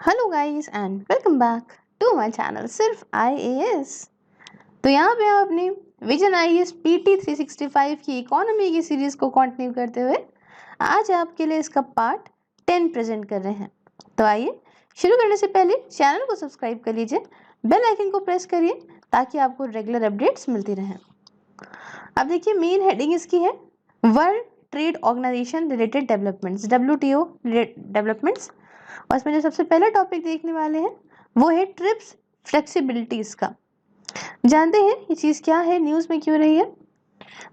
Hello guys and welcome back to my channel सिर्फ IAS. तो यहाँ पे हम अपनी विजन आईएएस पीटी 365 की इकोनॉमी की सीरीज को कंटिन्यू करते हुए आज आपके लिए इसका पार्ट 10 प्रेजेंट कर रहे हैं। तो आइए शुरू करने से पहले चैनल को सब्सक्राइब कर लीजिए, बेल आइकन को प्रेस करिए ताकि आपको रेगुलर अपडेट्स मिलती रहें। अब देखिए मेन हेडिंग इसकी है world trade organization related developments, WTO developments. और इसमें जो सबसे पहला टॉपिक देखने वाले हैं वो है ट्रिप्स फ्लेक्सिबिलिटीज का। जानते हैं ये चीज क्या है, न्यूज में क्यों रही है।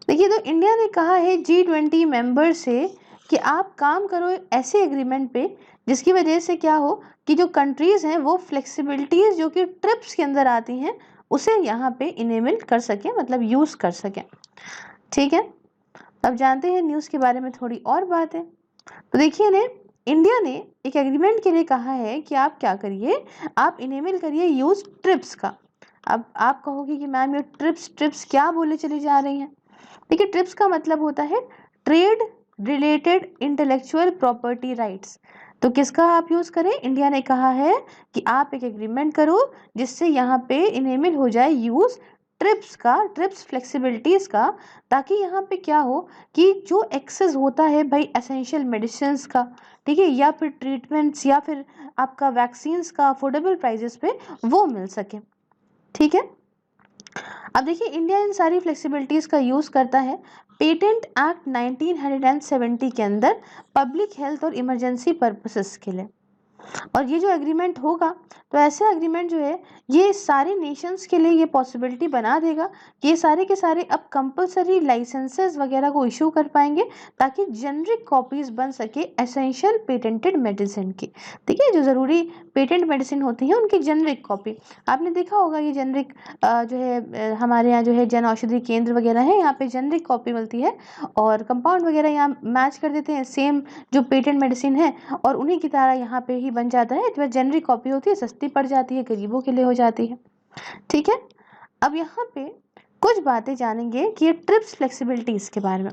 देखिए तो इंडिया ने कहा है G20 मेंबर से कि आप काम करो ऐसे एग्रीमेंट पे जिसकी वजह से क्या हो कि जो कंट्रीज हैं वो फ्लेक्सिबिलिटीज जो कि ट्रिप्स के अंदर आती हैं उसे यहाँ पे इनेबल कर सकें, मतलब यूज कर सकें। ठीक है, अब जानते हैं न्यूज के बारे में थोड़ी और बात है। तो देखिए ने इंडिया ने एक एग्रीमेंट के लिए कहा है कि आप क्या करिए, आप इनेबल करिए यूज ट्रिप्स का। अब आप कहोगे कि मैम ये ट्रिप्स ट्रिप्स क्या बोले चली जा रही हैं। देखिए ट्रिप्स का मतलब होता है trade related intellectual property rights. तो किसका आप यूज करें, इंडिया ने कहा है कि आप एक एग्रीमेंट करो जिससे यहाँ पे इनेबल हो जाए यूज ट्रिप्स का, ट्रिप्स फ्लेक्सिबिलिटीज का, ताकि यहाँ पे क्या हो कि जो एक्सेस होता है भाई एसेंशियल मेडिसिन का, ठीक है, या फिर ट्रीटमेंट्स या फिर आपका वैक्सीन्स का अफोर्डेबल प्राइजेस पे वो मिल सके। ठीक है, अब देखिए इंडिया इन सारी फ्लेक्सिबिलिटीज का यूज करता है पेटेंट एक्ट 1970 के अंदर पब्लिक हेल्थ और इमरजेंसी पर्पसेस के लिए। और ये जो एग्रीमेंट होगा तो ऐसे एग्रीमेंट जो है ये सारे नेशंस के लिए ये पॉसिबिलिटी बना देगा कि ये सारे के सारे अब कंपलसरी लाइसेंसेस वगैरह को इशू कर पाएंगे ताकि जेनरिक कॉपीज बन सके एसेंशियल पेटेंटेड मेडिसिन की। ठीक है, जो ज़रूरी पेटेंट मेडिसिन होती है उनकी जेनरिक कॉपी। आपने देखा होगा ये जेनरिक जो है हमारे यहाँ जो है जन औषधि केंद्र वगैरह है, यहाँ पे जेनरिक कॉपी मिलती है और कंपाउंड वगैरह यहाँ मैच कर देते हैं सेम जो पेटेंट मेडिसिन है और उन्हीं की तरह यहाँ पे ही बन जाता है। जो जेनरिक कॉपी होती है सस्ती पड़ जाती है, गरीबों के लिए हो जाती है। ठीक है, अब यहाँ पे कुछ बातें जानेंगे कि ये ट्रिप्स फ्लेक्सिबिलिटीज के बारे में।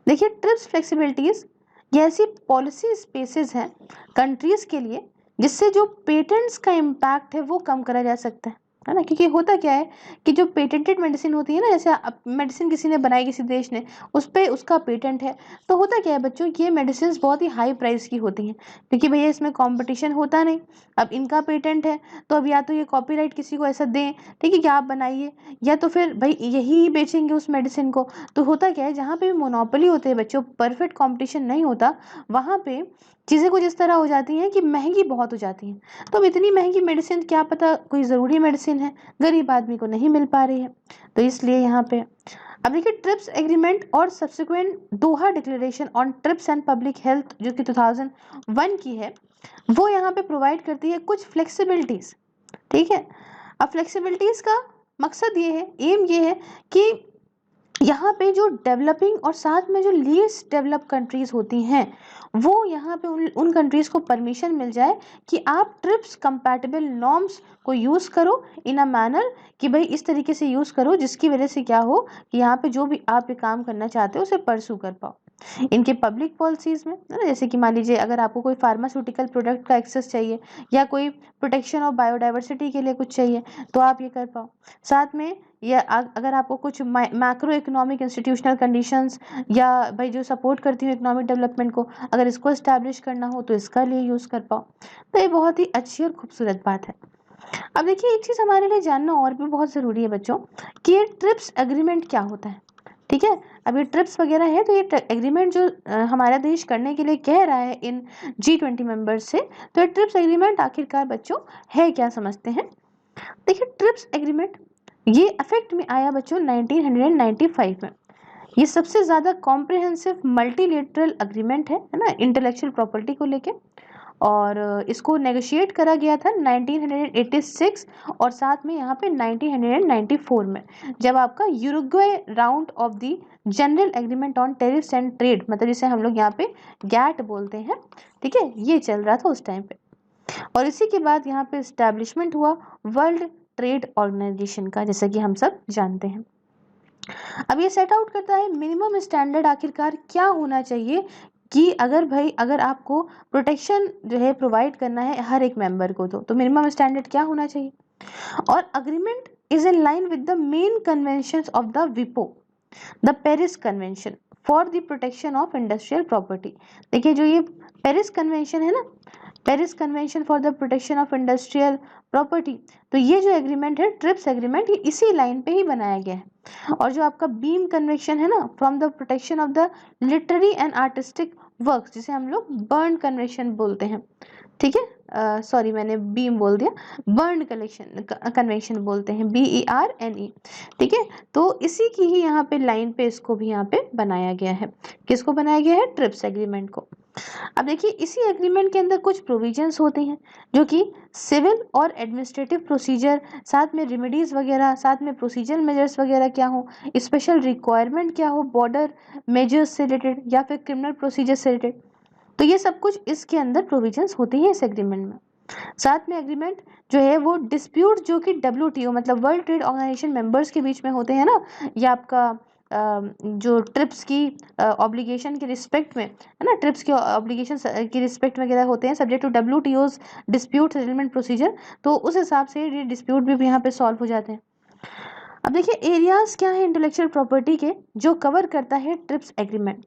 देखिए ट्रिप्स फ्लेक्सिबिलिटीज ये ऐसी पॉलिसी स्पेसेस हैं कंट्रीज के लिए जिससे जो पेटेंट्स का इम्पैक्ट है वो कम करा जा सकता है ना। क्योंकि होता क्या है कि जो पेटेंटेड मेडिसिन होती है ना, जैसे मेडिसिन किसी ने बनाई किसी देश ने, उस पर उसका पेटेंट है, तो होता क्या है बच्चों ये मेडिसिन बहुत ही हाई प्राइस की होती हैं क्योंकि भैया इसमें कंपटीशन होता नहीं। अब इनका पेटेंट है तो अब या तो ये कॉपीराइट किसी को ऐसा दें, ठीक है, कि आप बनाइए, या तो फिर भाई यही बेचेंगे उस मेडिसिन को। तो होता क्या है जहाँ पे भी मोनोपोली होते हैं बच्चों, परफेक्ट कंपटीशन नहीं होता, वहाँ पे चीज़ें कुछ इस तरह हो जाती हैं कि महंगी बहुत हो जाती हैं। तो अब इतनी महंगी मेडिसिन क्या पता कोई ज़रूरी मेडिसिन है, गरीब आदमी को नहीं मिल पा रही है, तो इसलिए यहाँ पे अब देखिए ट्रिप्स एग्रीमेंट और subsequent Doha declaration on trips and public health जो कि 2001 की है, वो यहाँ पे प्रोवाइड करती है कुछ फ्लेक्सिबिलिटीज। ठीक है, अब फ्लेक्सिबिलिटीज का मकसद ये है, एम ये है कि यहाँ पे जो डेवलपिंग और साथ में जो लीस्ट डेवलप कंट्रीज होती हैं वो यहाँ पे उन कंट्रीज को परमिशन मिल जाए कि आप ट्रिप्स कंपैटिबल नॉर्म्स को यूज़ करो इन अ मैनर कि भाई इस तरीके से यूज़ करो जिसकी वजह से क्या हो कि यहाँ पे जो भी आप ये काम करना चाहते हो उसे परसू कर पाओ। इनके पब्लिक पॉलिसीज़ में है ना, जैसे कि मान लीजिए अगर आपको कोई फार्मास्यूटिकल प्रोडक्ट का एक्सेस चाहिए या कोई प्रोटेक्शन ऑफ बायोडाइवर्सिटी के लिए कुछ चाहिए तो आप ये कर पाओ। साथ में या अगर आपको कुछ मैक्रो इकोनॉमिक इंस्टीट्यूशनल कंडीशंस या भाई जो सपोर्ट करती हूँ इकोनॉमिक डेवलपमेंट को, अगर इसको इस्टेब्लिश करना हो तो इसका लिए यूज़ कर पाओ। तो ये बहुत ही अच्छी और खूबसूरत बात है। अब देखिए एक चीज़ हमारे लिए जानना और भी बहुत ज़रूरी है बच्चों कि ये ट्रिप्स एग्रीमेंट क्या होता है। ठीक है, अब ये ट्रिप्स वगैरह है तो ये एग्रीमेंट जो हमारा देश करने के लिए कह रहा है इन G20 मेंबर्स से, तो ये ट्रिप्स एग्रीमेंट आखिरकार बच्चों है क्या, समझते हैं। देखिए ट्रिप्स एग्रीमेंट ये इफेक्ट में आया बच्चों 1995 में। ये सबसे ज़्यादा कॉम्प्रिहेंसिव मल्टीलेटरल एग्रीमेंट है ना इंटेलेक्चुअल प्रॉपर्टी को लेके, और इसको नेगोशिएट करा गया था 1986 और साथ में यहाँ पे 1994 में, जब आपका Uruguay round of the general agreement on tariffs and trade, मतलब जिसे हम लोग यहाँ पे गैट बोलते हैं, ठीक है, ये चल रहा था उस टाइम पे। और इसी के बाद यहाँ पे इस्टेब्लिशमेंट हुआ वर्ल्ड ट्रेड ऑर्गेनाइजेशन का, जैसा कि हम सब जानते हैं। अब ये सेट आउट करता है मिनिमम स्टैंडर्ड आखिरकार क्या होना चाहिए कि अगर आपको प्रोटेक्शन जो है प्रोवाइड करना है हर एक मेंबर को, तो मिनिमम स्टैंडर्ड क्या होना चाहिए। और agreement is in line with the main conventions of the विपो, the Paris convention for the protection of industrial property. देखिए जो ये पेरिस कन्वेंशन है ना, Paris convention for the protection of industrial property, तो ये जो एग्रीमेंट है ट्रिप्स एग्रीमेंट, ये इसी लाइन पे ही बनाया गया है। और जो आपका बीम कन्वेंशन है ना, from the protection of the literary and artistic works, जिसे हम लोग बर्न कन्वेंशन बोलते हैं, ठीक है, सॉरी मैंने बीम बोल दिया, बर्न कन्वेंशन बोलते हैं, BERNE, ठीक है। तो इसी की ही यहाँ पे लाइन पे इसको भी यहाँ पे बनाया गया है। किसको बनाया गया है, ट्रिप्स एग्रीमेंट को। अब देखिए इसी एग्रीमेंट के अंदर कुछ प्रोविजंस होती हैं जो कि सिविल और एडमिनिस्ट्रेटिव प्रोसीजर, साथ में रेमेडीज वगैरह, साथ में प्रोसीजर मेजर्स वगैरह क्या हो, स्पेशल रिक्वायरमेंट क्या हो बॉर्डर मेजर्स से रिलेटेड या फिर क्रिमिनल प्रोसीजर से रिलेटेड, तो ये सब कुछ इसके अंदर प्रोविजंस होती हैं इस एग्रीमेंट में। साथ में एग्रीमेंट जो है वो डिस्प्यूट जो कि WTO मतलब वर्ल्ड ट्रेड ऑर्गेनाइजेशन मेंबर्स के बीच में होते हैं ना, या आपका जो ट्रिप्स की ऑब्लिगेशन के रिस्पेक्ट में है ना, ट्रिप्स के ऑब्लिगेशन की रिस्पेक्ट वगैरह होते हैं subject to WTO's dispute settlement procedure, तो उस हिसाब से ये डिस्प्यूट भी यहाँ पे सॉल्व हो जाते हैं। अब देखिए एरियाज क्या है इंटेलेक्चुअल प्रॉपर्टी के जो कवर करता है ट्रिप्स एग्रीमेंट।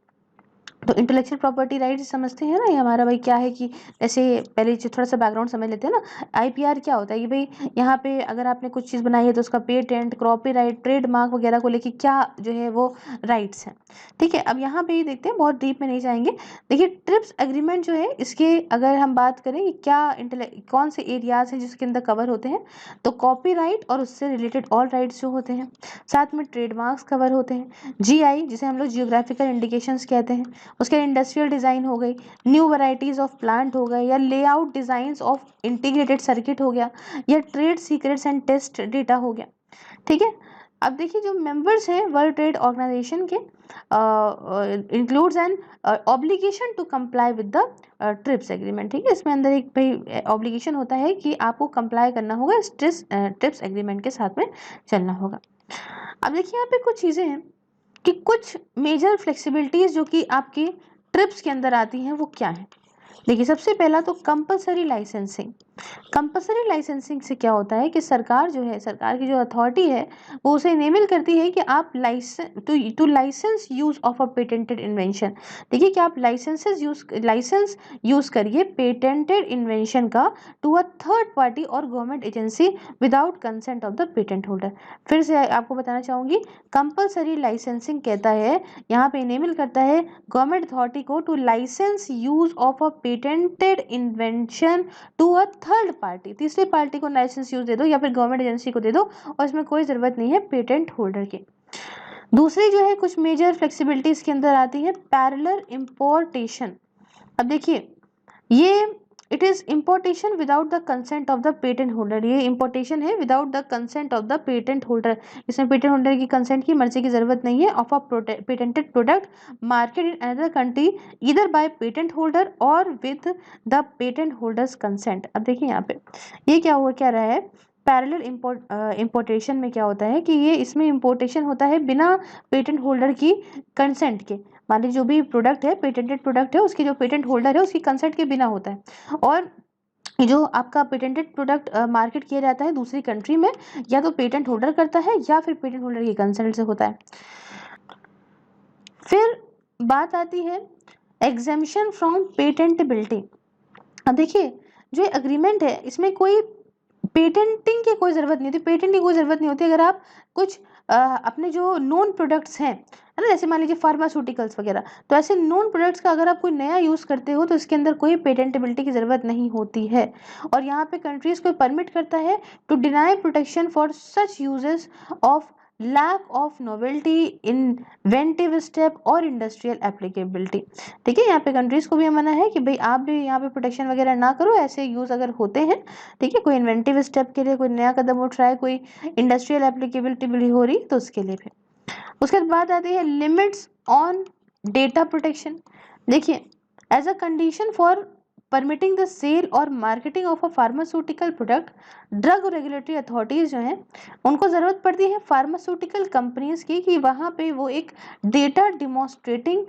तो इंटेलेक्चुअल प्रॉपर्टी राइट्स समझते हैं ना, ये हमारा भाई क्या है कि ऐसे पहले थोड़ा सा बैकग्राउंड समझ लेते हैं ना। IPR क्या होता है कि भाई यहाँ पे अगर आपने कुछ चीज़ बनाई है तो उसका पेटेंट, कॉपीराइट, ट्रेडमार्क वगैरह को लेके क्या जो है वो राइट्स हैं, ठीक है। अब यहाँ पे ही देखते हैं, बहुत डीप में नहीं जाएंगे। देखिए ट्रिप्स एग्रीमेंट जो है इसके अगर हम बात करें कि क्या कौन से एरियाज हैं जिसके अंदर कवर होते हैं, तो कॉपीराइट और उससे रिलेटेड ऑल राइट्स जो होते हैं, साथ में ट्रेडमार्क्स कवर होते हैं, GI जिसे हम लोग जियोग्राफिकल इंडिकेशंस कहते हैं, उसके इंडस्ट्रियल डिज़ाइन हो गई, न्यू वैरायटीज़ ऑफ प्लांट हो गए, या layout designs of integrated circuit हो गया, या trade secrets and test data हो गया, ठीक है। अब देखिए जो मेंबर्स हैं वर्ल्ड ट्रेड ऑर्गेनाइजेशन के includes an obligation to comply with the TRIPS agreement, ठीक है। इसमें अंदर एक भाई ऑब्लिगेशन होता है कि आपको कंप्लाई करना होगा इस ट्रिप्स एग्रीमेंट के साथ में चलना होगा। अब देखिए यहाँ पे कुछ चीज़ें हैं कि कुछ मेजर फ्लेक्सिबिलिटीज जो कि आपकी ट्रिप्स के अंदर आती हैं वो क्या है। देखिए सबसे पहला तो कंपलसरी लाइसेंसिंग। कंपलसरी लाइसेंसिंग से क्या होता है कि सरकार जो है, सरकार की जो अथॉरिटी है वो उसे इनेबल करती है कि आप license use of a patented invention. देखिए कि आप लाइसेंस यूज करिए पेटेंटेड इन्वेंशन का टू अ थर्ड पार्टी और government agency without consent of the patent holder. फिर से आपको बताना चाहूंगी, कंपलसरी लाइसेंसिंग कहता है यहाँ पे इनेबल करता है गवर्नमेंट अथॉरिटी को to license use of a patented invention to a third party, तीसरी पार्टी को लाइसेंस यूज दे दो या फिर गवर्नमेंट एजेंसी को दे दो, और इसमें कोई ज़रूरत नहीं है पेटेंट होल्डर की। दूसरी जो है कुछ मेजर फ्लेक्सिबिलिटीज के अंदर आती है पैरेलल इंपोर्टेशन। अब देखिए ये it is importation without the consent of the patent holder, ये इम्पोर्टेशन है without the consent of the patent holder. इसमें पेटेंट होल्डर की कंसेंट की मर्जी की जरूरत नहीं है। Of a patented product market in another country either by patent holder or with the patent holder's consent. अब देखिए यहाँ पे ये क्या रहा है, पैरेलल इंपोर्टेशन में क्या होता है कि ये इसमें इंपोर्टेशन होता है बिना पेटेंट होल्डर की कंसेंट के। मान लीजिए जो भी प्रोडक्ट है, पेटेंटेड प्रोडक्ट है, उसकी जो पेटेंट होल्डर है उसकी कंसेंट के बिना होता है। और जो आपका पेटेंटेड प्रोडक्ट मार्केट किया जाता है दूसरी कंट्री में, या तो पेटेंट होल्डर करता है या फिर पेटेंट होल्डर की कंसेंट से होता है। फिर बात आती है एग्जेम्पशन फ्रॉम पेटेंटेबिलिटी। अब देखिए जो एग्रीमेंट है इसमें कोई पेटेंटिंग की कोई ज़रूरत नहीं होती, पेटेंट की कोई ज़रूरत नहीं होती। अगर आप कुछ अपने जो नॉन प्रोडक्ट्स हैं, है ना, जैसे मान लीजिए फार्मास्यूटिकल्स वगैरह, तो ऐसे नॉन प्रोडक्ट्स का अगर आप कोई नया यूज़ करते हो तो इसके अंदर कोई पेटेंटेबिलिटी की ज़रूरत नहीं होती है। और यहाँ पे कंट्रीज़ को परमिट करता है to deny protection for such uses of lack of novelty, inventive step और इंडस्ट्रियल एप्लीकेबिलिटी। ठीक है, यहाँ पे कंट्रीज को भी मना है कि भाई आप भी यहाँ पे प्रोटेक्शन वगैरह ना करो, ऐसे यूज अगर होते हैं, ठीक है, कोई इन्वेंटिव स्टेप के लिए कोई नया कदम उठ रहा है, कोई इंडस्ट्रियल एप्लीकेबिलिटी भी हो रही तो उसके लिए भी। उसके बाद आती है लिमिट्स ऑन डेटा प्रोटेक्शन। देखिए as a condition for permitting the sale or marketing of a pharmaceutical product, drug regulatory authorities जो हैं उनको ज़रूरत पड़ती है फार्मास्यूटिकल कंपनीज की कि वहाँ पे वो एक डेटा डिमॉन्स्ट्रेटिंग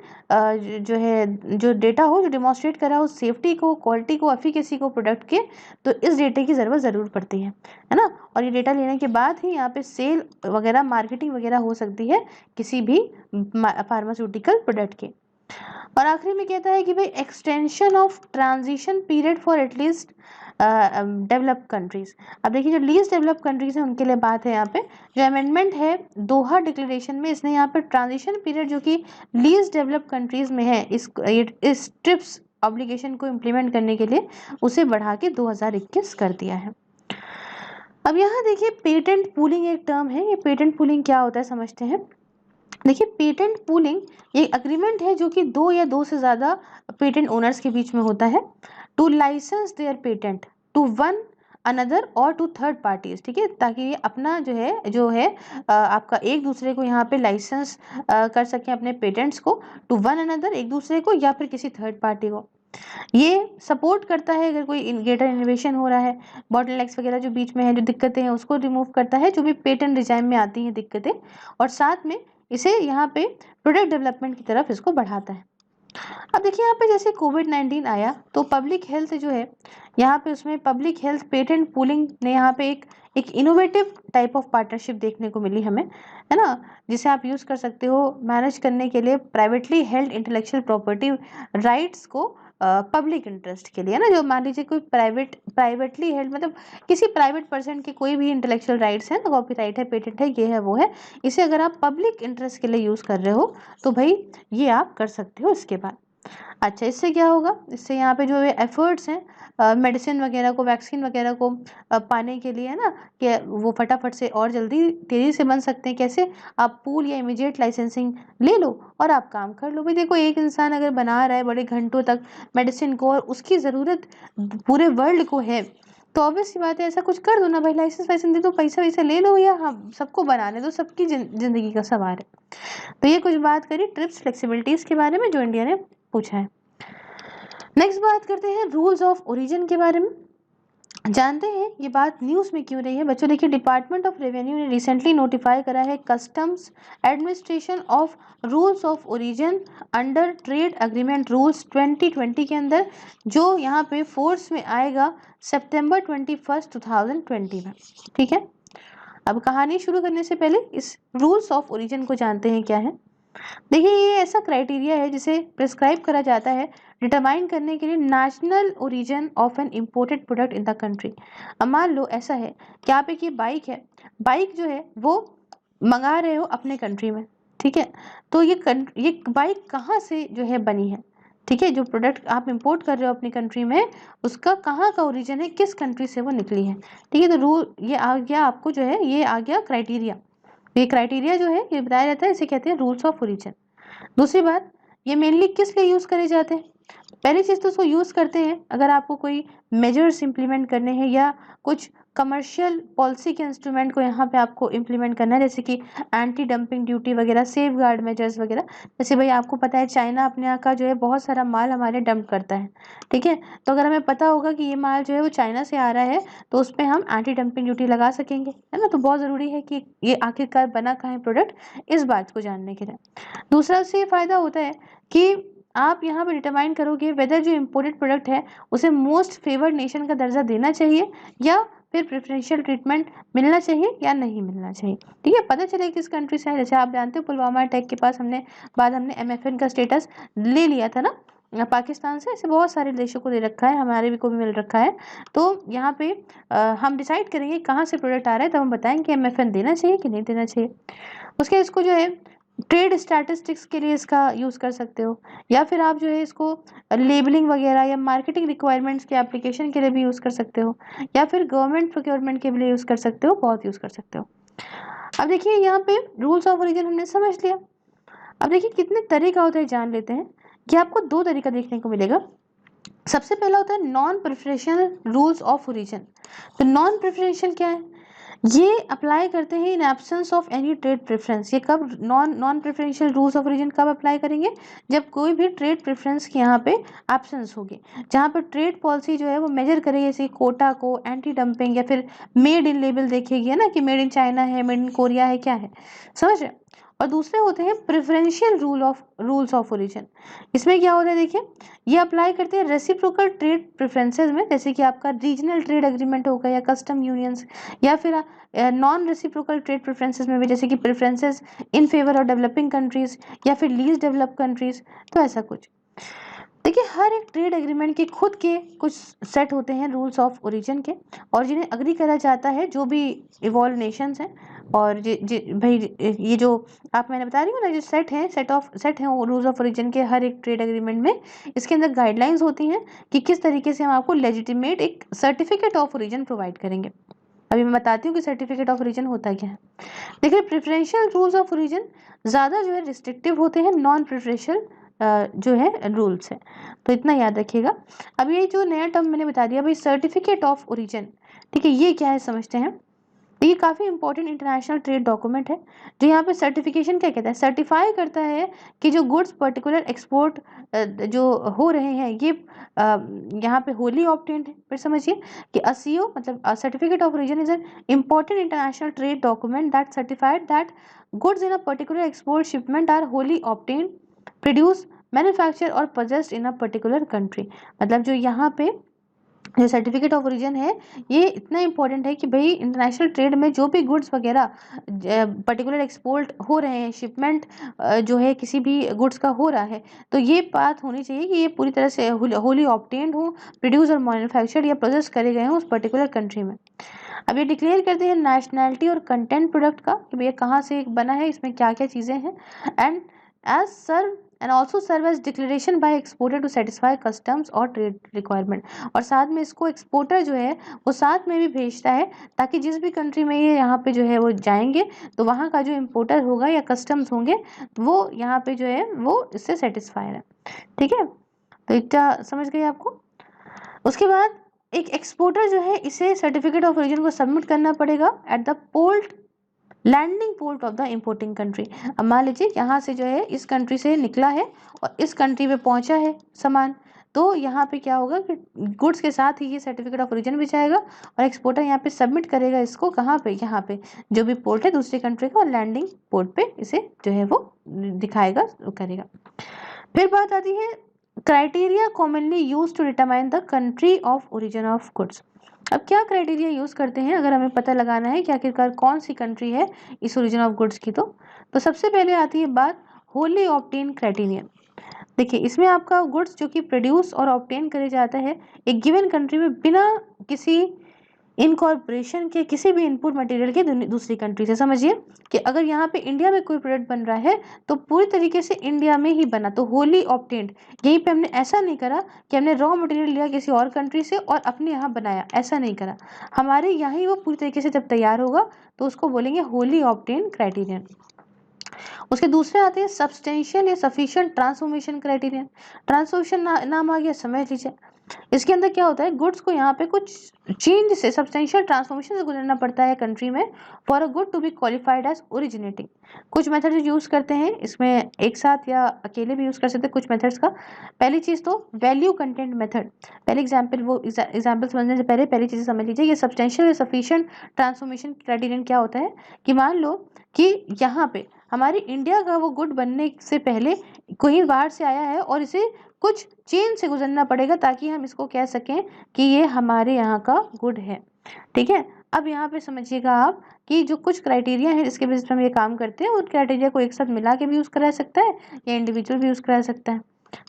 जो है जो डेटा हो जो डिमॉन्स्ट्रेट करा हो सेफ्टी को, क्वालिटी को, एफिकेसी को प्रोडक्ट के, तो इस डेटे की ज़रूर पड़ती है ना। और ये डेटा लेने के बाद ही यहाँ पे सेल वगैरह मार्केटिंग वगैरह हो सकती है किसी भी फार्मास्यूटिकल प्रोडक्ट के। और आखिरी में कहता है कि भाई extension of transition period for at least developed countries. अब देखिए जो लीस्ट डेवलप्ड कंट्रीज हैं उनके लिए बात है यहाँ पे, जो अमेंडमेंट है दोहा डिक्लेरेशन में, इसने यहाँ पे ट्रांजिशन पीरियड जो कि लीस्ट डेवलप्ड कंट्रीज में है इस ट्रिप्स ऑब्लिगेशन को इम्प्लीमेंट करने के लिए उसे बढ़ा के 2021 कर दिया है। अब यहाँ देखिए पेटेंट पूलिंग एक टर्म है, ये पेटेंट पूलिंग क्या होता है समझते हैं। देखिए पेटेंट पूलिंग ये अग्रीमेंट है जो कि 2 या 2 से ज़्यादा पेटेंट ओनर्स के बीच में होता है to license their patent to one another और टू थर्ड पार्टीज, ठीक है, ताकि ये अपना जो है आपका एक दूसरे को यहाँ पे लाइसेंस कर सकें अपने पेटेंट्स को, टू वन अनदर एक दूसरे को या फिर किसी थर्ड पार्टी को। ये सपोर्ट करता है अगर कोई ग्रेटर इनोवेशन हो रहा है, बॉटलनेक्स वगैरह जो बीच में है जो दिक्कतें हैं उसको रिमूव करता है, जो भी पेटेंट डिजाइन में आती हैं दिक्कतें, और साथ में इसे यहाँ पे प्रोडक्ट डेवलपमेंट की तरफ इसको बढ़ाता है। अब देखिए यहाँ पे जैसे कोविड-19 आया तो पब्लिक हेल्थ जो है यहाँ पे उसमें पब्लिक हेल्थ पेटेंट पूलिंग ने यहाँ पे एक इनोवेटिव टाइप ऑफ पार्टनरशिप देखने को मिली हमें, है ना, जिसे आप यूज़ कर सकते हो मैनेज करने के लिए privately held intellectual property rights को पब्लिक इंटरेस्ट के लिए, है ना। जो मान लीजिए कोई प्राइवेटली हेल्ड मतलब किसी प्राइवेट पर्सन के कोई भी इंटेलेक्चुअल राइट्स हैं, कॉपीराइट है, पेटेंट है, ये है वो है, इसे अगर आप पब्लिक इंटरेस्ट के लिए यूज़ कर रहे हो तो भाई ये आप कर सकते हो। इसके बाद अच्छा इससे क्या होगा, इससे यहाँ पे जो एफर्ट्स हैं मेडिसिन वगैरह को, वैक्सीन वगैरह को पाने के लिए, है ना, कि वो फटाफट से और जल्दी तेज़ी से बन सकते हैं। कैसे, आप पूल या इमीडिएट लाइसेंसिंग ले लो और आप काम कर लो। भाई देखो एक इंसान अगर बना रहा है बड़े घंटों तक मेडिसिन को और उसकी ज़रूरत पूरे वर्ल्ड को है, तो ऑब्वियस सी बात है ऐसा कुछ कर दो ना भाई, लाइसेंस वाइसेंस दे दो, पैसा वैसा ले लो, या हम सबको बनाने दो, सबकी ज़िंदगी का सवाल है। तो ये कुछ बात करी ट्रिप्स फ्लेक्सिबिलिटीज़ के बारे में जो इंडिया ने पूछा है। नेक्स्ट बात करते हैं रूल्स ऑफ ओरिजिन के बारे में। जानते हैं ये बात न्यूज़ में क्यों रही है बच्चों। देखिए डिपार्टमेंट ऑफ रेवेन्यू ने रिसेंटली नोटिफाई करा है customs administration of rules of origin under trade agreement rules 2020 के अंदर, जो यहाँ पे फोर्स में आएगा सितंबर 21, 2020 में, ठीक है। अब कहानी शुरू करने से पहले इस रूल्स ऑफ ओरिजिन को जानते हैं क्या है। देखिए ये ऐसा क्राइटेरिया है जिसे प्रिस्क्राइब करा जाता है डिटरमाइन करने के लिए national origin of an imported product in the country. अब मान लो ऐसा है कि आप एक ये बाइक है, बाइक जो है वो मंगा रहे हो अपने कंट्री में, ठीक है, तो ये बाइक कहाँ से जो है बनी है, ठीक है, जो प्रोडक्ट आप इंपोर्ट कर रहे हो अपनी कंट्री में उसका कहाँ का ओरिजिन है, किस कंट्री से वो निकली है, ठीक है। तो रूल ये आ गया आपको जो है, ये आ गया क्राइटेरिया। ये क्राइटेरिया जो है ये बताया जाता है, इसे कहते हैं रूल्स ऑफ ओरिजिन। दूसरी बात, ये मेनली किस लिए यूज़ करे जाते हैं। पहली चीज़ तो उसको यूज़ करते हैं अगर आपको कोई मेजर्स इम्प्लीमेंट करने हैं या कुछ कमर्शियल पॉलिसी के इंस्ट्रूमेंट को यहाँ पे आपको इम्प्लीमेंट करना है, जैसे कि एंटी डंपिंग ड्यूटी वगैरह, सेफ गार्ड मेजर्स वगैरह। जैसे भाई आपको पता है चाइना अपने यहाँ का जो है बहुत सारा माल हमारे डंप करता है, ठीक है, तो अगर हमें पता होगा कि ये माल जो है वो चाइना से आ रहा है तो उस पर हम एंटी डंपिंग ड्यूटी लगा सकेंगे, है ना। तो बहुत ज़रूरी है कि ये आखिरकार बना कहाँ है प्रोडक्ट, इस बात को जानने के लिए। दूसरा उससे ये फ़ायदा होता है कि आप यहाँ पे डिटरमाइन करोगे वेदर जो इम्पोर्टेड प्रोडक्ट है उसे मोस्ट फेवर्ड नेशन का दर्जा देना चाहिए या फिर प्रेफरेंशियल ट्रीटमेंट मिलना चाहिए या नहीं मिलना चाहिए, ठीक है, पता चले किस कंट्री से है। जैसे आप जानते हो पुलवामा अटैक के पास हमने MFN का स्टेटस ले लिया था ना पाकिस्तान से, ऐसे बहुत सारे देशों को दे रखा है, हमारे भी को भी मिल रखा है। तो यहाँ पे हम डिसाइड करेंगे कहाँ से प्रोडक्ट आ रहा है, तब हम बताएंगे MFN देना चाहिए कि नहीं देना चाहिए। उसके इसको जो है ट्रेड स्टैटिस्टिक्स के लिए इसका यूज़ कर सकते हो, या फिर आप जो है इसको लेबलिंग वगैरह या मार्केटिंग रिक्वायरमेंट्स के एप्लीकेशन के लिए भी यूज़ कर सकते हो, या फिर गवर्नमेंट प्रोक्योरमेंट के लिए यूज़ कर सकते हो, बहुत यूज़ कर सकते हो। अब देखिए यहाँ पे रूल्स ऑफ ओरिजिन हमने समझ लिया। अब देखिए कितने तरीका होता है जान लेते हैं कि आपको 2 तरीका देखने को मिलेगा। सबसे पहला होता है non preferential rules of origin. तो नॉन प्रेफरेंशियल क्या है, ये अप्लाई करते हैं in absence of any trade preference. ये कब non preferential rules of origin कब अप्लाई करेंगे? जब कोई भी ट्रेड प्रेफरेंस की यहाँ पे एब्सेंस होगी, जहाँ पर ट्रेड पॉलिसी जो है वो मेजर करेगी, जैसे कोटा को, एंटी डंपिंग, या फिर मेड इन लेबल देखेगी, है ना, कि मेड इन चाइना है, मेड इन कोरिया है, क्या है, समझ रहे? और दूसरे होते हैं प्रेफरेंशियल रूल्स ऑफ ओरिजिन। इसमें क्या होता है देखिए, ये अप्लाई करते हैं रेसिप्रोकल ट्रेड प्रेफरेंसेस में, जैसे कि आपका रीजनल ट्रेड एग्रीमेंट होगा या कस्टम यूनियंस, या फिर नॉन रेसिप्रोकल ट्रेड प्रेफरेंसेस में भी, जैसे कि preferences in favour of developing countries या फिर लीस्ट डेवलप कंट्रीज। तो ऐसा कुछ देखिए, हर एक ट्रेड एग्रीमेंट के खुद के कुछ सेट होते हैं रूल्स ऑफ ओरिजिन के, और जिन्हें अग्री करा जाता है जो भी इवॉल्व नेशंस हैं। और भाई ये जो आप मैंने बता रही हूँ ना, जो सेट हैं रूल्स ऑफ ओरिजिन के हर एक ट्रेड एग्रीमेंट में, इसके अंदर गाइडलाइंस होती हैं कि किस तरीके से हम आपको लेजिटिमेट एक सर्टिफिकेट ऑफ ओरिजिन प्रोवाइड करेंगे। अभी मैं बताती हूँ कि सर्टिफिकेट ऑफ ओरिजिन होता क्या है। देखिए, प्रेफरेंशियल रूल्स ऑफ ओरिजिन ज़्यादा जो है रिस्ट्रिक्टिव होते हैं, नॉन प्रेफरेंशियल जो है रूल्स है, तो इतना याद रखिएगा। अब ये जो नया टर्म मैंने बता दिया भाई, सर्टिफिकेट ऑफ ओरिजिन, ठीक है, ये क्या है समझते हैं। ये काफ़ी इंपॉर्टेंट इंटरनेशनल ट्रेड डॉक्यूमेंट है, जो यहाँ पे सर्टिफिकेशन क्या कहता है, सर्टिफाई करता है कि जो गुड्स पर्टिकुलर एक्सपोर्ट जो हो रहे हैं ये यहाँ पे होली ऑब्टेन्ड है। फिर समझिए कि असीओ मतलब certificate of origin is an important international trade document that certified that goods in a particular export shipment are wholly obtained, produce, manufacture or possessed in a particular country. मतलब जो यहाँ पे जो सर्टिफिकेट ऑफ ओरिजिन है, ये इतना important है कि भाई इंटरनेशनल ट्रेड में जो भी गुड्स वगैरह पर्टिकुलर एक्सपोर्ट हो रहे हैं, शिपमेंट जो है किसी भी गुड्स का हो रहा है, तो ये बात होनी चाहिए कि ये पूरी तरह से होली ऑब्टेन्ड हो, प्रोड्यूस और मैन्युफैक्चर्ड या प्रोसेस करे गए हों उस पर्टिकुलर कंट्री में। अब ये डिक्लेयर करते हैं नेशनैलिटी और कंटेंट प्रोडक्ट का, कि भैया कहाँ से बना है, इसमें क्या क्या चीज़ें हैं, and as serve and also serve as declaration by exporter to satisfy customs और ट्रेड रिक्वायरमेंट। और साथ में इसको एक्सपोर्टर जो है वो साथ में भी भेजता है, ताकि जिस भी कंट्री में ये यहाँ पे जो है वो जाएंगे, तो वहाँ का जो इम्पोर्टर होगा या कस्टम्स होंगे, वो यहाँ पे जो है वो इससे सेटिस्फाइड है। ठीक है, तो इतना समझ गए आपको। उसके बाद एक एक्सपोर्टर जो है, इसे सर्टिफिकेट ऑफ ओरिजिन को सबमिट करना पड़ेगा at the port, landing port of the importing country. अब मान लीजिए यहाँ से जो है इस कंट्री से निकला है और इस कंट्री पे पहुंचा है सामान, तो यहाँ पे क्या होगा कि गुड्स के साथ ही ये सर्टिफिकेट ऑफ ओरिजिन भी जाएगा, और एक्सपोर्टर यहाँ पे सबमिट करेगा इसको, कहाँ पे, यहाँ पे जो भी पोर्ट है दूसरी कंट्री का, और लैंडिंग पोर्ट पे इसे जो है वो दिखाएगा, करेगा। फिर बात आती है criteria commonly use to determine the country of origin of goods. अब क्या क्राइटेरिया यूज करते हैं अगर हमें पता लगाना है कि आखिरकार कौन सी कंट्री है इस ओरिजिन ऑफ गुड्स की, तो सबसे पहले आती है बात होली ऑब्टेन क्राइटेरियन। देखिए, इसमें आपका गुड्स जो कि प्रोड्यूस और ऑब्टेन करे जाता है एक गिवन कंट्री में बिना किसी इनकॉर्पोरेशन के किसी भी इनपुट मटेरियल के दूसरी कंट्री से। समझिए कि अगर यहाँ पे इंडिया में कोई प्रोडक्ट बन रहा है तो पूरी तरीके से इंडिया में ही बना, तो होली ऑब्टेन्ड। यहीं पे हमने ऐसा नहीं करा कि हमने रॉ मटेरियल लिया किसी और कंट्री से और अपने यहाँ बनाया, ऐसा नहीं करा। हमारे यहाँ ही वो पूरी तरीके से जब तैयार होगा तो उसको बोलेंगे होली ऑब्टेन्ड क्राइटेरियन। उसके दूसरे आते हैं सब्सटेंशियल या सफिशिएंट ट्रांसफॉर्मेशन क्राइटेरियन। ट्रांसफॉर्मेशन नाम आ गया, समझ लीजिए। इसके अंदर क्या होता है, गुड्स को यहाँ पे कुछ चेंज से, सब्सटेंशियल ट्रांसफॉर्मेशन से गुजरना पड़ता है कंट्री में for a good to be qualified as originating. कुछ मेथड यूज करते हैं इसमें, एक साथ या अकेले भी यूज कर सकते हैं कुछ मेथड्स का। पहली चीज तो वैल्यू कंटेंट मेथड। पहले एग्जाम्पल समझने से पहले पहली चीज समझ लीजिए, ये सब्सटेंशियल या सफिशिएंट ट्रांसफॉर्मेशन क्राइटेरियन क्या होता है कि मान लो कि यहाँ पे हमारे इंडिया का वो गुड बनने से पहले कोई बाहर से आया है और इसे कुछ चेन से गुजरना पड़ेगा ताकि हम इसको कह सकें कि ये हमारे यहाँ का गुड है। ठीक है, अब यहाँ पे समझिएगा आप कि जो कुछ क्राइटेरिया है जिसके बेसिस पे हम ये काम करते हैं, उन क्राइटेरिया को एक साथ मिला के भी यूज करा सकता है या इंडिविजुअल भी यूज करा सकता है।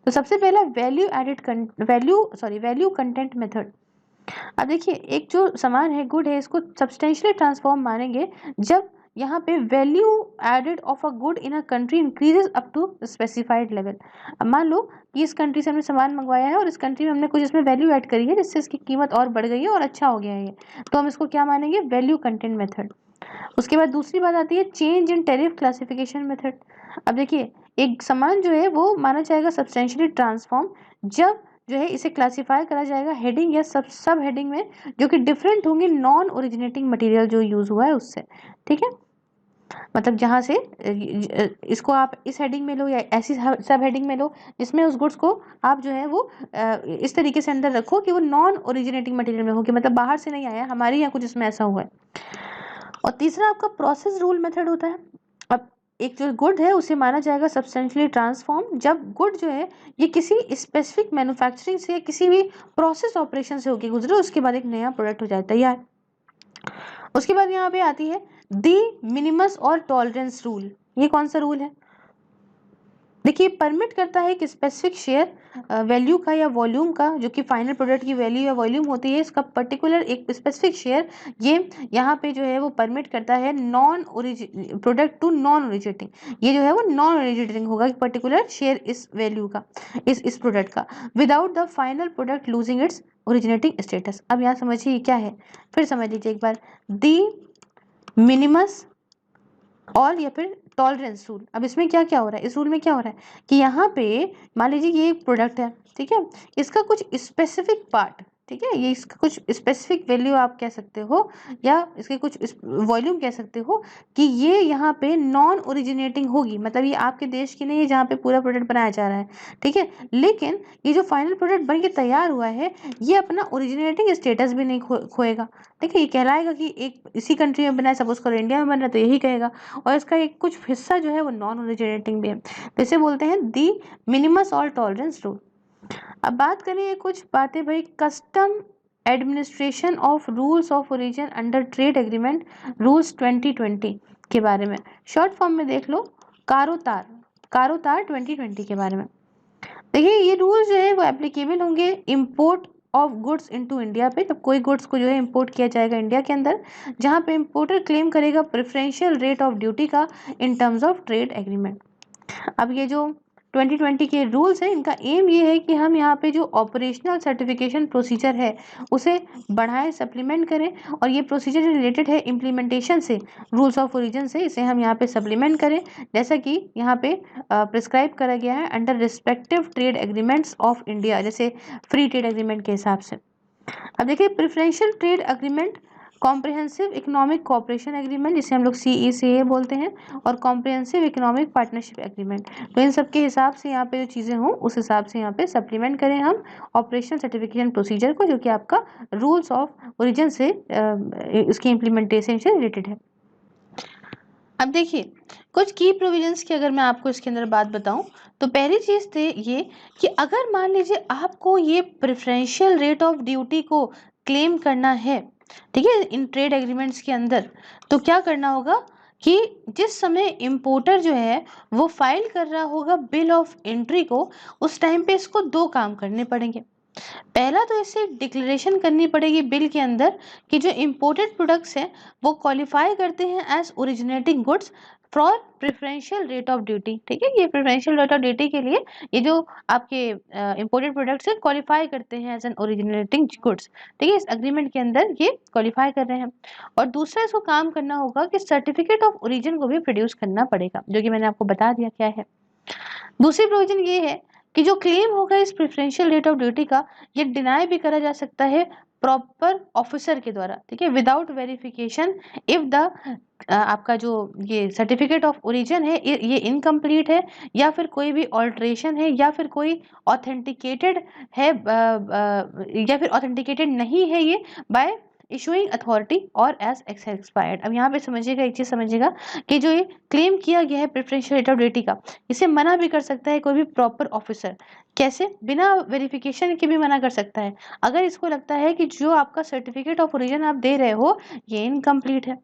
तो सबसे पहला वैल्यू कंटेंट मेथड। अब देखिए, एक जो सामान है, गुड है, इसको सब्सटेंशियली ट्रांसफॉर्म मानेंगे जब यहाँ पे value added of a good in a country increases up to specified level. अब मान लो कि इस कंट्री से हमने सामान मंगवाया है और इस कंट्री में हमने कुछ इसमें वैल्यू ऐड करी है जिससे इसकी कीमत और बढ़ गई है और अच्छा हो गया है ये, तो हम इसको क्या मानेंगे, वैल्यू कंटेंट मेथड। उसके बाद दूसरी बात आती है change in tariff classification method. अब देखिए, एक सामान जो है वो माना जाएगा सब्सटेंशियली ट्रांसफॉर्म जब जो है इसे क्लासिफाई करा जाएगा हेडिंग या सब हेडिंग में, जो कि डिफरेंट होंगे नॉन ओरिजिनेटिंग मटेरियल जो यूज हुआ है उससे। ठीक है, मतलब जहाँ से इसको आप इस हेडिंग में लो या ऐसी सब हेडिंग में लो जिसमें उस गुड्स को आप जो है वो इस तरीके से अंदर रखो कि वो नॉन ओरिजिनेटिंग मटेरियल में हो, कि मतलब बाहर से नहीं आया, हमारे यहाँ कुछ इसमें ऐसा हुआ है। और तीसरा आपका प्रोसेस रूल मेथड होता है। अब एक जो गुड है उसे माना जाएगा सब्सटेंशियली ट्रांसफॉर्म जब गुड जो है ये किसी स्पेसिफिक मैन्युफैक्चरिंग से, किसी भी प्रोसेस ऑपरेशन से होकर गुजरे, उसके बाद एक नया प्रोडक्ट हो जाए तैयार। उसके बाद यहाँ पे आती है दी मिनिमस और टॉलरेंस रूल। ये कौन सा रूल है? देखिए, परमिट करता है कि स्पेसिफिक शेयर वैल्यू का या वॉल्यूम का, जो कि फाइनल प्रोडक्ट की वैल्यू या वॉल्यूम होती है, इसका पर्टिकुलर एक स्पेसिफिक शेयर ये यहाँ पे जो है वो परमिट करता है non origin product to non originating. ये जो है वो नॉन ओरिजिनेटिंग होगा, पर्टिकुलर शेयर इस वैल्यू का, इस प्रोडक्ट का, without the final product losing its originating status. अब यहाँ समझिए ये क्या है, फिर समझ लीजिए एक बार। दी मिनिमस और या फिर टॉलरेंस रूल। अब इसमें क्या क्या हो रहा है, इस रूल में क्या हो रहा है कि यहाँ पे मान लीजिए ये एक प्रोडक्ट है, ठीक है, इसका कुछ स्पेसिफिक पार्ट, ठीक है, ये इसका कुछ स्पेसिफिक वैल्यू आप कह सकते हो या इसके कुछ वॉल्यूम कह सकते हो कि ये यहाँ पे नॉन ओरिजिनेटिंग होगी, मतलब ये आपके देश की नहीं है जहाँ पे पूरा प्रोडक्ट बनाया जा रहा है, ठीक है, लेकिन ये जो फाइनल प्रोडक्ट बन के तैयार हुआ है ये अपना ओरिजिनेटिंग स्टेटस भी नहीं खोएगा। ठीक है, ये कहलाएगा कि एक इसी कंट्री में बना है, सपोज करो इंडिया में बन रहा है तो यही कहेगा, और इसका एक कुछ हिस्सा जो है वो नॉन ओरिजिनेटिंग भी है, तो इसे बोलते हैं दी मिनिमस और टॉलरेंस रूल। अब बात करें कुछ बातें भाई, custom administration of rules of origin under trade agreement rules 2020 के बारे में, शॉर्ट फॉर्म में देख लो कारोतार 2020 के बारे में। देखिए, ये रूल जो है वो एप्लीकेबल होंगे import of goods into India पे, जब कोई गुड्स को जो है इंपोर्ट किया जाएगा इंडिया के अंदर, जहां पे इंपोर्टर क्लेम करेगा प्रेफरेंशियल रेट ऑफ ड्यूटी का in terms of trade agreement. अब ये जो 2020 के रूल्स हैं, इनका एम ये है कि हम यहाँ पे जो ऑपरेशनल सर्टिफिकेशन प्रोसीजर है उसे बढ़ाएं, सप्लीमेंट करें, और ये प्रोसीजर रिलेटेड है इम्प्लीमेंटेशन से, रूल्स ऑफ ओरिजिन से, इसे हम यहाँ पे सप्लीमेंट करें, जैसा कि यहाँ पे प्रिस्क्राइब करा गया है under respective trade agreements of India, जैसे फ्री ट्रेड एग्रीमेंट के हिसाब से। अब देखिए, preferential trade agreement, comprehensive economic cooperation agreement जिसे हम लोग CECA बोलते हैं, और कॉम्प्रिहेंसिव इकोनॉमिक पार्टनरशिप एग्रीमेंट, तो इन सब के हिसाब से यहाँ पे जो चीज़ें हों उस हिसाब से यहाँ पे सप्लीमेंट करें हम ऑपरेशनल सर्टिफिकेशन प्रोसीजर को, जो कि आपका रूल्स ऑफ ओरिजिन से इसकी इम्प्लीमेंटेशन से रिलेटेड है। अब देखिए, कुछ की प्रोविजंस की अगर मैं आपको इसके अंदर बात बताऊं, तो पहली चीज़ थे ये कि अगर मान लीजिए आपको ये प्रेफरेंशियल रेट ऑफ ड्यूटी को क्लेम करना है, ठीक है, इन ट्रेड एग्रीमेंट्स के अंदर, तो क्या करना होगा कि जिस समय इंपोर्टर जो है वो फाइल कर रहा होगा बिल ऑफ एंट्री को, उस टाइम पे इसको दो काम करने पड़ेंगे। पहला तो इसे डिक्लेरेशन करनी पड़ेगी बिल के अंदर कि जो इंपोर्टेड प्रोडक्ट्स हैं वो क्वालिफाई करते हैं as originating goods for preferential rate of duty. ठीक है, ये प्रेफरेंशियल रेट ऑफ ड्यूटी के लिए ये जो आपके इंपोर्टेड प्रोडक्ट्स हैं क्वालिफाई करते हैं एज एन ओरिजिनेटिंग गुड्स। ठीक है, इस एग्रीमेंट के अंदर ये क्वालिफाई कर रहे हैं। और दूसरा इसको काम करना होगा कि सर्टिफिकेट ऑफ ओरिजिन को भी प्रोड्यूस करना पड़ेगा, जो कि मैंने आपको बता दिया क्या है। दूसरी प्रोविजन ये है कि जो क्लेम होगा इस प्रेफरेंशियल रेट ऑफ ड्यूटी का, ये डिनाई भी करा जा सकता है प्रॉपर ऑफिसर के द्वारा, ठीक है, विदाउट वेरिफिकेशन इफ द आपका जो ये सर्टिफिकेट ऑफ ओरिजिन है ये इनकम्प्लीट है, या फिर कोई भी ऑल्ट्रेशन है, या फिर कोई ऑथेंटिकेटेड है या फिर ऑथेंटिकेटेड नहीं है ये बाय इशूइंग अथॉरिटी और एज एक्सपायर्ड। अब यहाँ पे समझिएगा, एक चीज समझिएगा कि जो ये क्लेम किया गया है प्रेफरेंशियल रेट ऑफ ड्यूटी का, इसे मना भी कर सकता है कोई भी प्रॉपर ऑफिसर। कैसे? बिना वेरिफिकेशन के भी मना कर सकता है। अगर इसको लगता है कि जो आपका सर्टिफिकेट ऑफ ओरिजिन आप दे रहे हो ये इनकम्प्लीट है,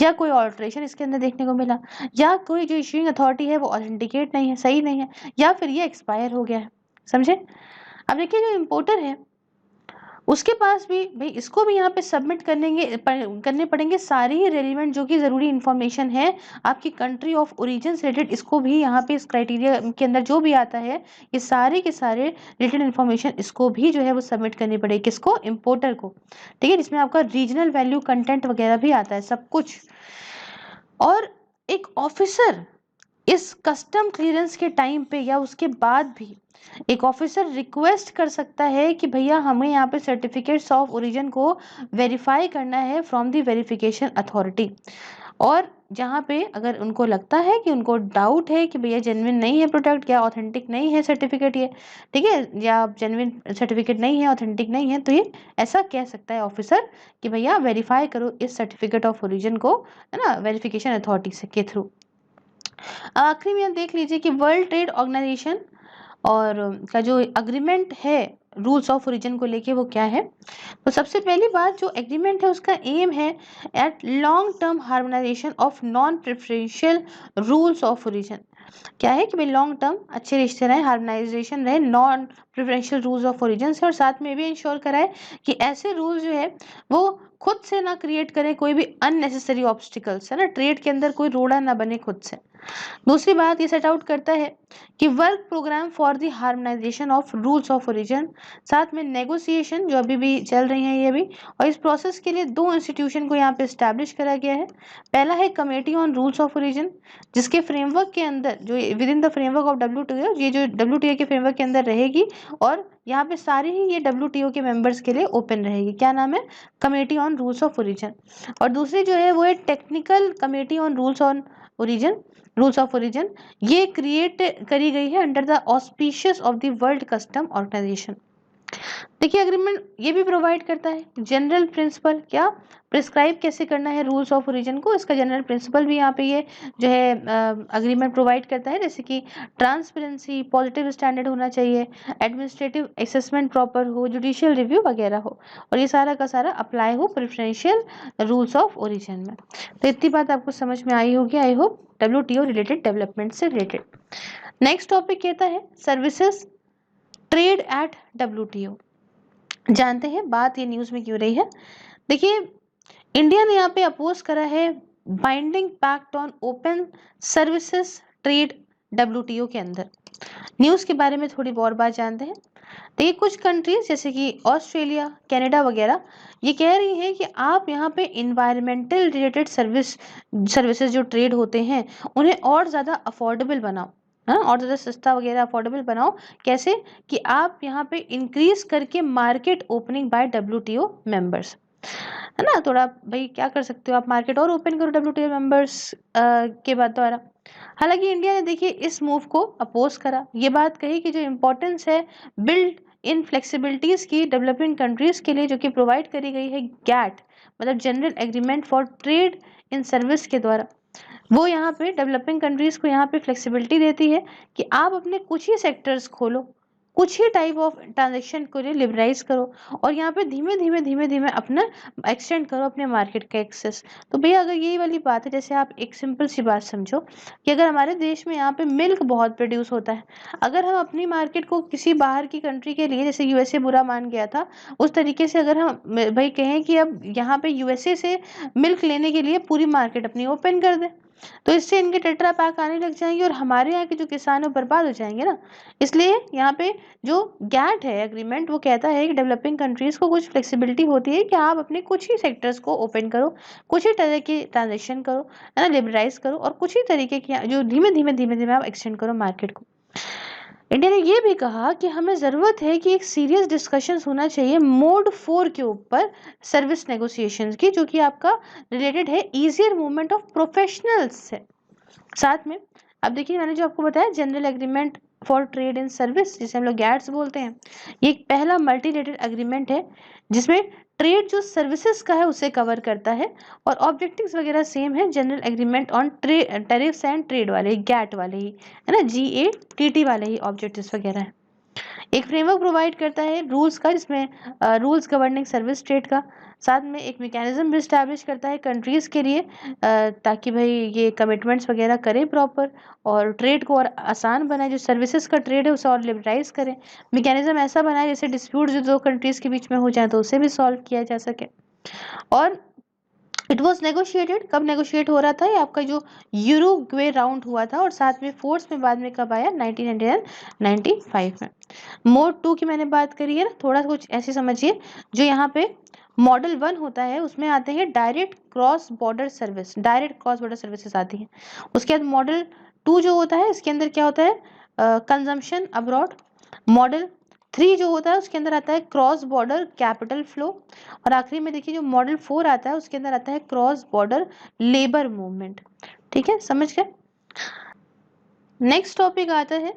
या कोई ऑल्ट्रेशन इसके अंदर देखने को मिला, या कोई जो इशूइंग अथॉरिटी है वो ऑथेंटिकेट नहीं है, सही नहीं है, या फिर ये एक्सपायर हो गया है। समझे? अब देखिए, जो इम्पोर्टर है उसके पास भी भाई इसको भी यहाँ पे सबमिट करने पड़ेंगे सारी ही रेलिवेंट जो कि ज़रूरी इन्फॉर्मेशन है आपकी कंट्री ऑफ ओरिजिन से रिलेटेड, इसको भी यहाँ पे इस क्राइटेरिया के अंदर जो भी आता है ये सारे के सारे रिलेटेड इन्फॉर्मेशन इसको भी जो है वो सबमिट करनी पड़ेगी, किसको? इम्पोर्टर को। ठीक है, जिसमें आपका रीजनल वैल्यू कंटेंट वगैरह भी आता है सब कुछ। और एक ऑफिसर इस कस्टम क्लियरेंस के टाइम पे या उसके बाद भी एक ऑफिसर रिक्वेस्ट कर सकता है कि भैया हमें यहाँ पे सर्टिफिकेट्स ऑफ ओरिजिन को वेरीफाई करना है फ्रॉम द वेरिफिकेशन अथॉरिटी। और जहाँ पे अगर उनको लगता है कि उनको डाउट है कि भैया जेन्युइन नहीं है प्रोडक्ट या ऑथेंटिक नहीं है सर्टिफिकेट ये, ठीक है, या जेन्युइन सर्टिफिकेट नहीं है, ऑथेंटिक नहीं है, तो ये ऐसा कह सकता है ऑफिसर कि भैया वेरीफाई करो इस सर्टिफिकेट ऑफ ओरिजिन को, है ना, वेरिफिकेशन अथॉरिटी से के थ्रू। आखिरी में देख लीजिए कि वर्ल्ड ट्रेड ऑर्गेनाइजेशन और का जो एग्रीमेंट है रूल्स ऑफ ओरिजिन को लेके वो क्या है। तो सबसे पहली बात, जो एग्रीमेंट है उसका एम है at long term harmonisation of non preferential rules of origin. क्या है कि भाई लॉन्ग टर्म अच्छे रिश्ते रहे, हार्मोनाइजेशन रहे non preferential rules of origin से, और साथ में भी इंश्योर कराए कि ऐसे रूल जो है वो खुद से ना क्रिएट करें कोई भी अननेसेसरी ऑब्स्टिकल्स, है ना, ट्रेड के अंदर कोई रोड़ा ना बने खुद से। दूसरी बात ये सेट आउट करता है कि work programme for the harmonisation of rules of origin, साथ में नेगोशिएशन जो अभी भी चल रही है ये भी, और इस प्रोसेस के लिए दो इंस्टीट्यूशन को यहाँ पे स्टैब्लिश करा गया है। पहला है committee on rules of origin, जिसके फ्रेमवर्क के अंदर जो with in the framework of WTO, ये जो WTO के फ्रेमवर्क के अंदर रहेगी और यहाँ पे सारे ही ये WTO के मेंबर्स के लिए ओपन रहेगी। क्या नाम है? Committee on rules of origin. और दूसरी जो है वो है technical committee on rules on origin, rules of origin. ये क्रिएट करी गई है under the auspicious of the world custom organisation. देखिए एग्रीमेंट ये भी प्रोवाइड करता है जनरल प्रिंसिपल, क्या प्रिस्क्राइब कैसे करना है रूल्स ऑफ ओरिजिन को, इसका जनरल प्रिंसिपल भी यहाँ पे ये जो है अग्रीमेंट प्रोवाइड करता है, जैसे कि ट्रांसपेरेंसी, पॉजिटिव स्टैंडर्ड होना चाहिए, एडमिनिस्ट्रेटिव असेसमेंट प्रॉपर हो, जुडिशियल रिव्यू वगैरह हो, और ये सारा का सारा अप्लाई हो प्रेफरेंशियल रूल्स ऑफ ओरिजिन में। तो इतनी बात आपको समझ में आई होगी, I hope, WTO related development से रिलेटेड। नेक्स्ट टॉपिक कहता है सर्विसेज ट्रेड एट WTO। जानते हैं बात ये न्यूज में क्यों रही है। देखिए इंडिया ने यहाँ पे अपोज करा है binding pact on open services trade WTO के अंदर। न्यूज के बारे में थोड़ी और बात जानते हैं। देखिए कुछ कंट्रीज जैसे कि ऑस्ट्रेलिया, कनाडा वगैरह ये कह रही हैं कि आप यहाँ पे इन्वायरमेंटल रिलेटेड सर्विसेज जो ट्रेड होते हैं उन्हें और ज़्यादा अफोर्डेबल बनाओ, हाँ, और ज़्यादा सस्ता वगैरह अफोर्डेबल बनाओ। कैसे? कि आप यहाँ पे इंक्रीज करके market opening by WTO members, है ना, थोड़ा भाई क्या कर सकते हो आप, मार्केट और ओपन करो WTO मेंबर्स के बाद द्वारा। हालांकि इंडिया ने देखिए इस मूव को अपोज करा, ये बात कही कि जो इम्पोर्टेंस है बिल्ड इन फ्लेक्सिबिलिटीज की डेवलपिंग कंट्रीज के लिए जो कि प्रोवाइड करी गई है गैट, मतलब general agreement for trade in service के द्वारा, वो यहाँ पे डेवलपिंग कंट्रीज को यहाँ पे फ्लेक्सिबिलिटी देती है कि आप अपने कुछ ही सेक्टर्स खोलो, कुछ ही टाइप ऑफ ट्रांजेक्शन को लिबरलाइज करो, और यहाँ पे धीमे धीमे अपना एक्सटेंड करो अपने मार्केट का एक्सेस। तो भैया अगर यही वाली बात है, जैसे आप एक सिंपल सी बात समझो कि अगर हमारे देश में यहाँ पे मिल्क बहुत प्रोड्यूस होता है, अगर हम अपनी मार्केट को किसी बाहर की कंट्री के लिए, जैसे USA बुरा मान गया था, उस तरीके से अगर हम भाई कहें कि अब यहाँ पे USA से मिल्क लेने के लिए पूरी मार्केट अपनी ओपन कर दें, तो इससे इनके टेट्रा पैक आने लग जाएंगे और हमारे यहाँ के जो किसान है बर्बाद हो जाएंगे ना। इसलिए यहाँ पे जो गैट है एग्रीमेंट वो कहता है कि डेवलपिंग कंट्रीज को कुछ फ्लेक्सिबिलिटी होती है कि आप अपने कुछ ही सेक्टर्स को ओपन करो, कुछ ही तरह की ट्रांजेक्शन करो, है ना, लिबरलाइज करो, और कुछ ही तरीके की जो धीमे धीमे आप एक्सटेंड करो मार्केट को। इंडिया ने ये भी कहा कि हमें ज़रूरत है कि एक सीरियस डिस्कशंस होना चाहिए मोड 4 के ऊपर सर्विस नेगोशिएशंस की, जो कि आपका रिलेटेड है ईजियर मूवमेंट ऑफ प्रोफेशनल्स से। साथ में अब देखिए मैंने जो आपको बताया general agreement for trade in service, जिसे हम लोग गैट्स बोलते हैं, ये एक पहला मल्टीलेटरल एग्रीमेंट है जिसमें ट्रेड जो सर्विसेज का है उसे कवर करता है, और ऑब्जेक्टिव्स वगैरह सेम है general agreement on tariffs and trade वाले, गैट वाले ही, है ना, GATT वाले ही ऑब्जेक्टिव्स वगैरह है। एक फ्रेमवर्क प्रोवाइड करता है रूल्स का, जिसमें रूल्स गवर्निंग सर्विस ट्रेड का, साथ में एक मैकेनिज्म भी स्टैब्लिश करता है कंट्रीज के लिए ताकि भाई ये कमिटमेंट्स वगैरह करें प्रॉपर और ट्रेड को और आसान बनाए, जो सर्विसेज का ट्रेड है उसे और लिबरलाइज करें। मैकेनिज्म ऐसा बनाए जैसे डिस्प्यूट जो दो कंट्रीज के बीच में हो जाए तो उसे भी सॉल्व किया जा सके। और इट वॉज नेगोशिएटेड, कब नेगोशिएट हो रहा था, ये आपका जो यूरुग्वे राउंड हुआ था, और साथ में फोर्स में बाद में कब आया, 1995 में। मोड 2 की मैंने बात करी है ना, थोड़ा कुछ ऐसे समझिए, जो यहाँ पे मॉडल 1 होता है उसमें आते हैं direct cross border service, direct cross border services आती हैं। उसके बाद मॉडल 2 जो होता है इसके अंदर क्या होता है, कंजम्पशन अब्रॉड। मॉडल 3 जो होता है उसके अंदर आता है क्रॉस बॉर्डर कैपिटल फ्लो। और आखिरी में देखिए जो मॉडल 4 आता है उसके अंदर आता है क्रॉस बॉर्डर लेबर मूवमेंट। ठीक है, समझ गए। नेक्स्ट टॉपिक आता है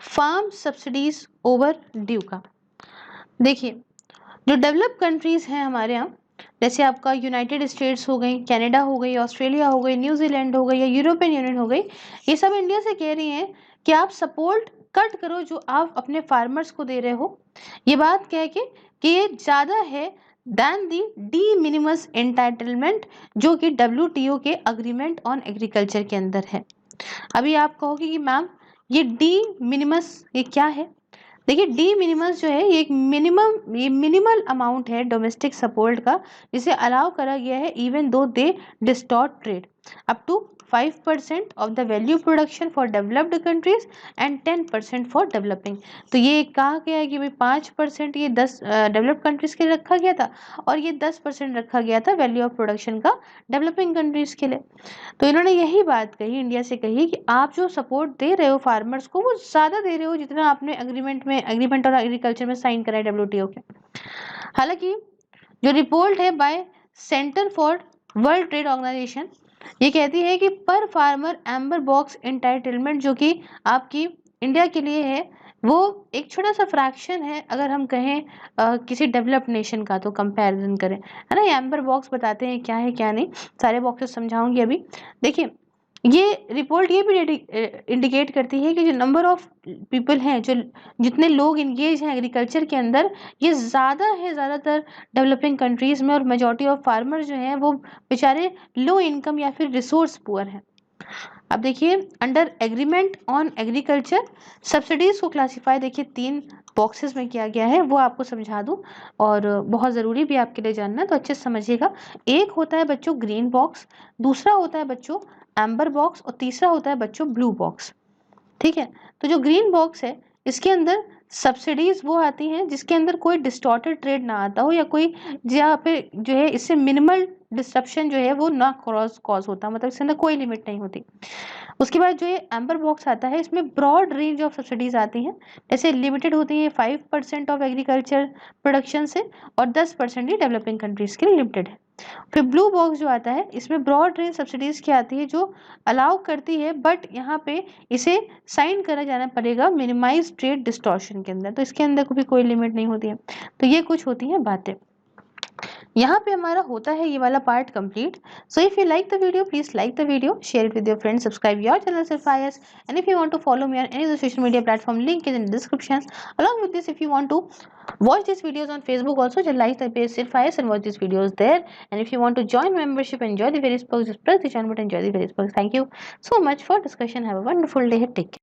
फार्म सब्सिडीज ओवर ड्यू का। देखिए जो डेवलप कंट्रीज हैं हमारे यहाँ, जैसे आपका यूनाइटेड स्टेट्स हो गई, कनाडा हो गई, ऑस्ट्रेलिया हो गई, न्यूजीलैंड हो गई या यूरोपियन यूनियन हो गई, ये सब इंडिया से कह रही हैं कि आप सपोर्ट कट करो जो आप अपने फार्मर्स को दे रहे हो। ये बात कह के कि ये ज़्यादा है than the D minimus entitlement जो कि WTO के अग्रीमेंट ऑन एग्रीकल्चर के अंदर है। अभी आप कहोगे कि मैम ये डी मिनिमस ये क्या है? देखिए डी मिनिमस जो है ये एक मिनिमल अमाउंट है डोमेस्टिक सपोर्ट का, जिसे अलाउ करा गया है even though they distort trade up to 5% of the value production for developed countries and 10% for developing. तो ये कहा गया है कि भाई 5% ये 10 डेवलप्ड कंट्रीज के लिए रखा गया था और ये 10% रखा गया था वैल्यू ऑफ प्रोडक्शन का डेवलपिंग कंट्रीज के लिए। तो इन्होंने यही बात कही, इंडिया से कही कि आप जो सपोर्ट दे रहे हो फार्मर्स को वो ज़्यादा दे रहे हो जितना आपने एग्रीमेंट और एग्रीकल्चर में साइन करा है WTO के। हालांकि जो रिपोर्ट है by centre for world trade organisation ये कहती है कि पर फार्मर एम्बर बॉक्स एंटाइटलमेंट जो कि आपकी इंडिया के लिए है वो एक छोटा सा फ्रैक्शन है अगर हम कहें किसी डेवलप्ड नेशन का, तो कंपैरिजन करें, है ना। ये एम्बर बॉक्स बताते हैं क्या है क्या नहीं, सारे बॉक्सेस समझाऊंगी अभी। देखिए ये रिपोर्ट ये भी इंडिकेट करती है कि जो नंबर ऑफ पीपल हैं, जो जितने लोग इंगेज हैं एग्रीकल्चर के अंदर, ये ज़्यादा है ज़्यादातर डेवलपिंग कंट्रीज़ में, और मेजॉरिटी ऑफ फार्मर जो हैं वो बेचारे लो इनकम या फिर रिसोर्स पुअर हैं। अब देखिए under agreement on agriculture subsidies को क्लासीफाई देखिए 3 बॉक्सेस में किया गया है, वो आपको समझा दूं और बहुत ज़रूरी भी आपके लिए जानना, तो अच्छे से समझिएगा। एक होता है बच्चों ग्रीन बॉक्स, दूसरा होता है बच्चों एम्बर बॉक्स और तीसरा होता है बच्चों ब्लू बॉक्स। ठीक है, तो जो ग्रीन बॉक्स है इसके अंदर सब्सिडीज वो आती हैं जिसके अंदर कोई डिस्टॉर्टेड ट्रेड ना आता हो या कोई जहाँ पे जो है इससे मिनिमल डिस्ट्रप्शन जो है वो ना कॉज होता, मतलब इसके अंदर कोई लिमिट नहीं होती। उसके बाद जो ये एम्बर बॉक्स आता है इसमें ब्रॉड रेंज ऑफ सब्सिडीज आती हैं, जैसे लिमिटेड होती है 5% ऑफ एग्रीकल्चर प्रोडक्शन से और 10% ही डेवलपिंग कंट्रीज के लिए लिमिटेड है। फिर ब्लू बॉक्स जो आता है इसमें ब्रॉड रेंज सब्सिडीज की आती है जो अलाउ करती है, बट यहाँ पे इसे साइन करा जाना पड़ेगा मिनिमाइज ट्रेड डिस्टॉर्शन के अंदर, तो इसके अंदर कोई लिमिट नहीं होती है। तो ये कुछ होती हैं बातें। यहाँ पे हमारा होता है ये वाला part complete. So if you like the video please like the video, share it with your friends, subscribe your channel सिर्फ IAS, and if you want to follow me on any of the social media platform, link is in the description. Along with this, if you want to watch these videos on Facebook also, just like the page Sirf IAS and watch these videos there. And if you want to join membership and enjoy the various perks, just press the join button, enjoy the various perks. Thank you so much for discussion. Have a wonderful day. Take care.